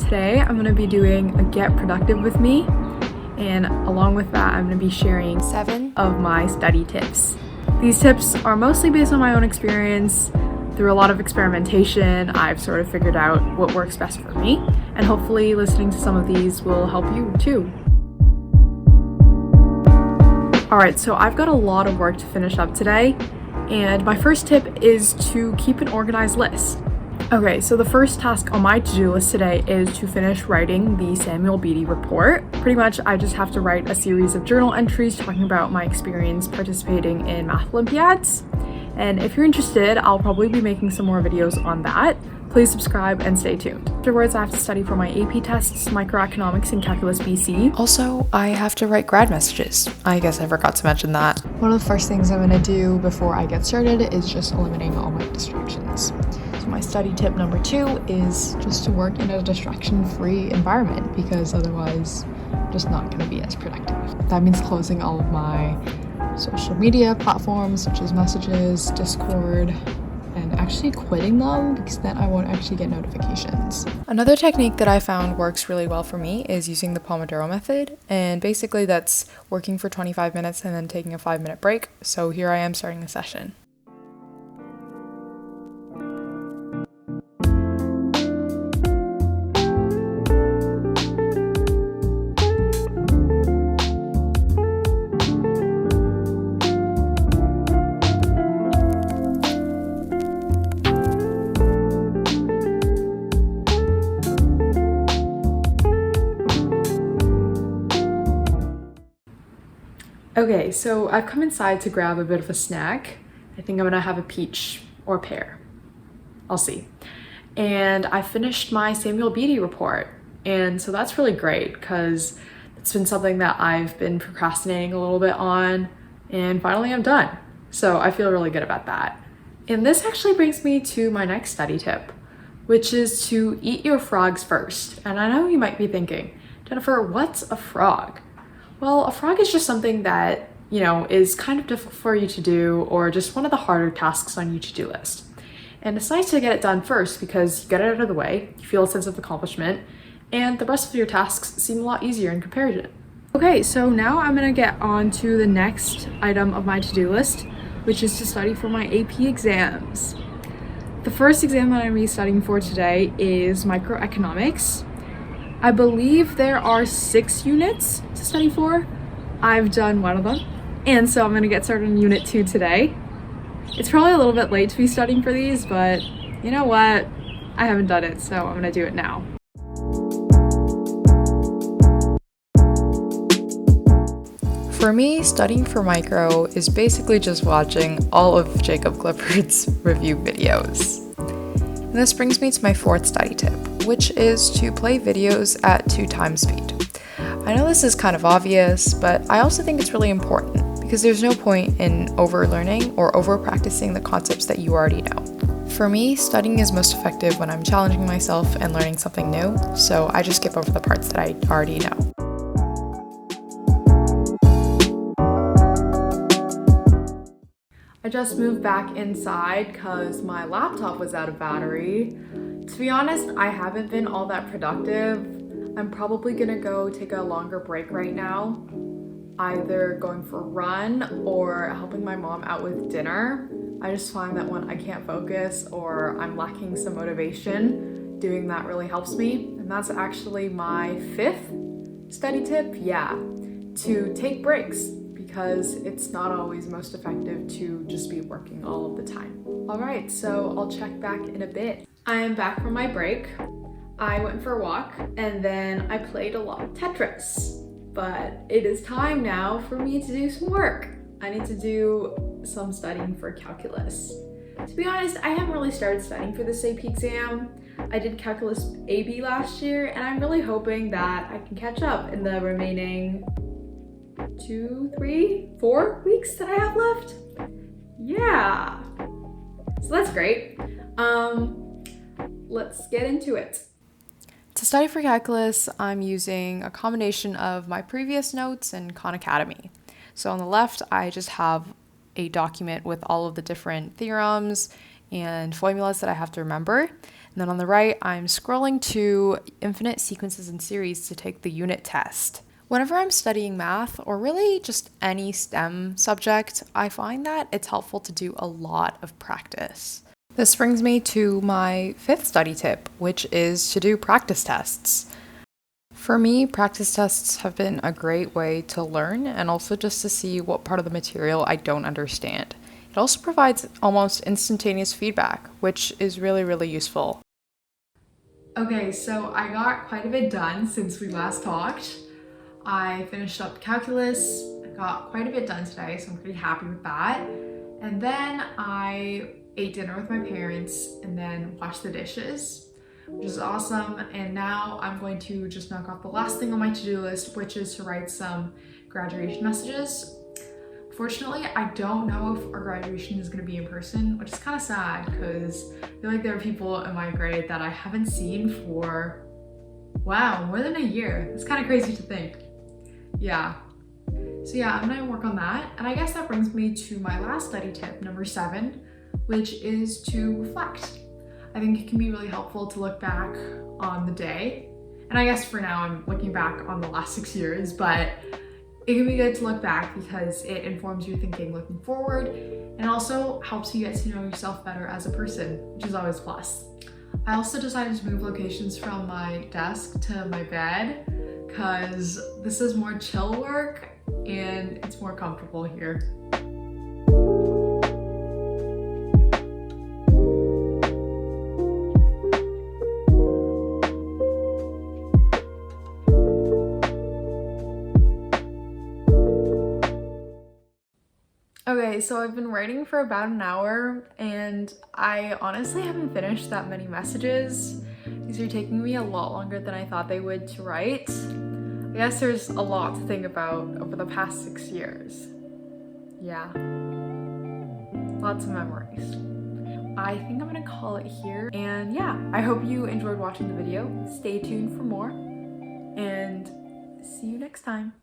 Today I'm going to be doing a Get Productive with me, and along with that I'm going to be sharing 7 of my study tips. These tips are mostly based on my own experience. Through a lot of experimentation, I've sort of figured out what works best for me, and hopefully listening to some of these will help you too. Alright, so I've got a lot of work to finish up today, and my first tip is to keep an organized list. Okay, so the first task on my to-do list today is to finish writing the Samuel Beatty report. Pretty much, I just have to write a series of journal entries talking about my experience participating in math Olympiads. And if you're interested, I'll probably be making some more videos on that. Please subscribe and stay tuned. Afterwards, I have to study for my AP tests, microeconomics and calculus BC. Also, I have to write grad messages. I guess I forgot to mention that. One of the first things I'm gonna do before I get started is just eliminating all my distractions. So my study tip number 2 is just to work in a distraction-free environment, because otherwise I'm just not gonna be as productive. That means closing all of my social media platforms such as Messages, Discord, and actually quitting them, because then I won't actually get notifications. Another technique that I found works really well for me is using the Pomodoro method, and basically that's working for 25 minutes and then taking a 5-minute break. So here I am starting the session. Okay, so I've come inside to grab a bit of a snack. I think I'm gonna have a peach or pear. I'll see. And I finished my Samuel Beatty report. And so that's really great because it's been something that I've been procrastinating a little bit on, and finally I'm done. So I feel really good about that. And this actually brings me to my next study tip, which is to eat your frogs first. And I know you might be thinking, Jennifer, what's a frog? Well, a frog is just something that, is kind of difficult for you to do, or just one of the harder tasks on your to-do list. And it's nice to get it done first because you get it out of the way, you feel a sense of accomplishment, and the rest of your tasks seem a lot easier in comparison. Okay, so now I'm gonna get on to the next item of my to-do list, which is to study for my AP exams. The first exam that I'm gonna be studying for today is microeconomics. I believe there are 6 units to study for. I've done one of them, and so I'm gonna get started on unit 2 today. It's probably a little bit late to be studying for these, but you know what? I haven't done it, so I'm gonna do it now. For me, studying for micro is basically just watching all of Jacob Clifford's review videos. And this brings me to my 4th study tip, which is to play videos at 2 times speed. I know this is kind of obvious, but I also think it's really important because there's no point in over-learning or over-practicing the concepts that you already know. For me, studying is most effective when I'm challenging myself and learning something new, so I just skip over the parts that I already know. I just moved back inside because my laptop was out of battery. To be honest, I haven't been all that productive. I'm probably gonna go take a longer break right now, either going for a run or helping my mom out with dinner. I just find that when I can't focus or I'm lacking some motivation, doing that really helps me. And that's actually my 5th study tip, to take breaks, because it's not always most effective to just be working all of the time. All right, so I'll check back in a bit. I am back from my break. I went for a walk and then I played a lot of Tetris. But it is time now for me to do some work. I need to do some studying for calculus. To be honest, I haven't really started studying for this AP exam. I did calculus AB last year, and I'm really hoping that I can catch up in the remaining 2, 3, 4 weeks that I have left. Yeah, so that's great. Let's get into it. To study for calculus, I'm using a combination of my previous notes and Khan Academy. So on the left, I just have a document with all of the different theorems and formulas that I have to remember. And then on the right, I'm scrolling to infinite sequences and series to take the unit test. Whenever I'm studying math, or really just any STEM subject, I find that it's helpful to do a lot of practice. This brings me to my fifth study tip, which is to do practice tests. For me, practice tests have been a great way to learn and also just to see what part of the material I don't understand. It also provides almost instantaneous feedback, which is really, really useful. Okay, so I got quite a bit done since we last talked. I finished up calculus. I got quite a bit done today, so I'm pretty happy with that. And then I ate dinner with my parents and then washed the dishes, which is awesome. And now I'm going to just knock off the last thing on my to-do list, which is to write some graduation messages. Fortunately, I don't know if our graduation is going to be in person, which is kind of sad because I feel like there are people in my grade that I haven't seen for, wow, more than a year. It's kind of crazy to think. Yeah. So yeah, I'm gonna work on that. And I guess that brings me to my last study tip, number 7, which is to reflect. I think it can be really helpful to look back on the day. And I guess for now I'm looking back on the last 6 years, but it can be good to look back because it informs your thinking looking forward and also helps you get to know yourself better as a person, which is always a plus. I also decided to move locations from my desk to my bed because this is more chill work and it's more comfortable here. Okay, so I've been writing for about an hour and I honestly haven't finished that many messages. These are taking me a lot longer than I thought they would to write. I guess there's a lot to think about over the past 6 years. Yeah, lots of memories. I think I'm gonna call it here. And yeah, I hope you enjoyed watching the video. Stay tuned for more and see you next time.